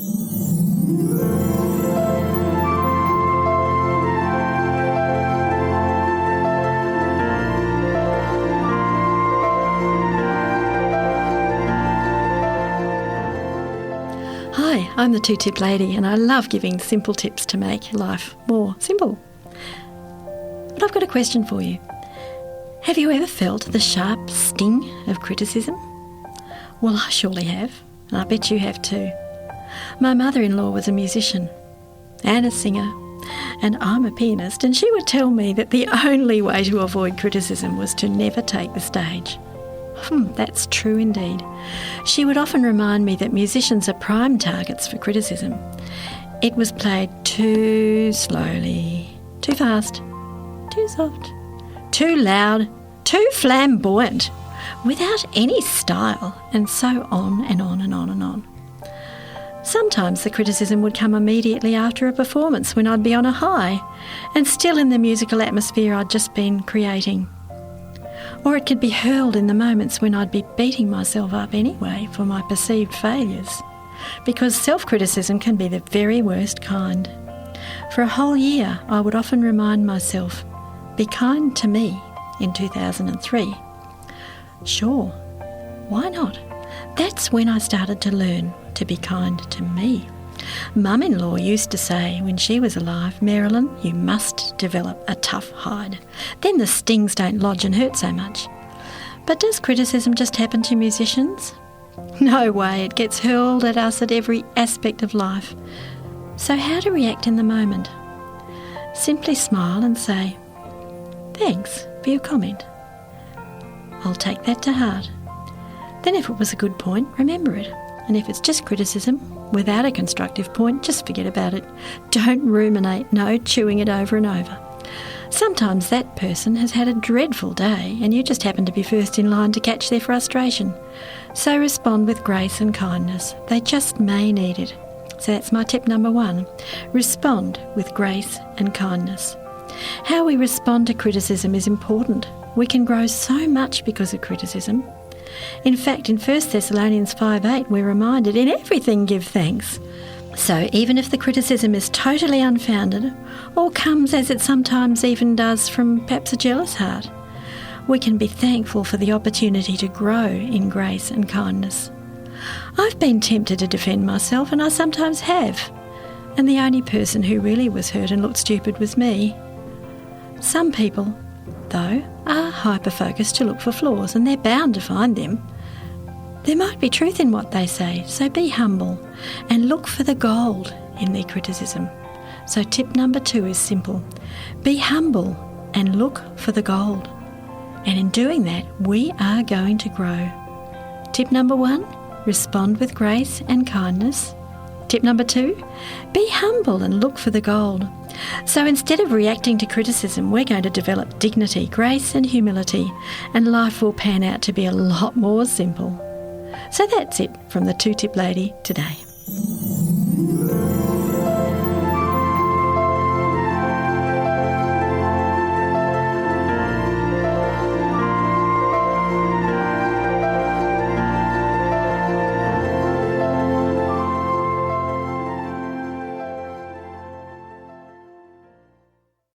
Hi, I'm the Two-Tip Lady and I love giving simple tips to make life more simple. But I've got a question for you. Have you ever felt the sharp sting of criticism? Well, I surely have, and I bet you have too. My mother-in-law was a musician and a singer, and I'm a pianist, and she would tell me that the only way to avoid criticism was to never take the stage. That's true indeed. She would often remind me that musicians are prime targets for criticism. It was played too slowly, too fast, too soft, too loud, too flamboyant, without any style, and so on and on and on and on. Sometimes the criticism would come immediately after a performance when I'd be on a high and still in the musical atmosphere I'd just been creating. Or it could be hurled in the moments when I'd be beating myself up anyway for my perceived failures, because self-criticism can be the very worst kind. For a whole year, I would often remind myself, "Be kind to me," in 2003. Sure, why not? That's when I started to learn to be kind to me. Mum-in-law used to say when she was alive, "Marilyn, you must develop a tough hide. Then the stings don't lodge and hurt so much." But does criticism just happen to musicians? No way, it gets hurled at us at every aspect of life. So how to react in the moment? Simply smile and say, "Thanks for your comment. I'll take that to heart." Then if it was a good point, remember it. And if it's just criticism, without a constructive point, just forget about it. Don't ruminate, no chewing it over and over. Sometimes that person has had a dreadful day and you just happen to be first in line to catch their frustration. So respond with grace and kindness. They just may need it. So that's my tip number 1. Respond with grace and kindness. How we respond to criticism is important. We can grow so much because of criticism. In fact, in 1 Thessalonians 5:8, we're reminded, "In everything give thanks." So even if the criticism is totally unfounded, or comes as it sometimes even does from perhaps a jealous heart, we can be thankful for the opportunity to grow in grace and kindness. I've been tempted to defend myself, and I sometimes have, and the only person who really was hurt and looked stupid was me. Some people, though, are hyper-focused to look for flaws, and they're bound to find them. There might be truth in what they say, so be humble and look for the gold in their criticism. So tip number 2 is simple. Be humble and look for the gold. And in doing that, we are going to grow. Tip number 1, respond with grace and kindness. Tip number 2, be humble and look for the gold. So instead of reacting to criticism, we're going to develop dignity, grace and humility, and life will pan out to be a lot more simple. So that's it from the Two-Tip Lady today.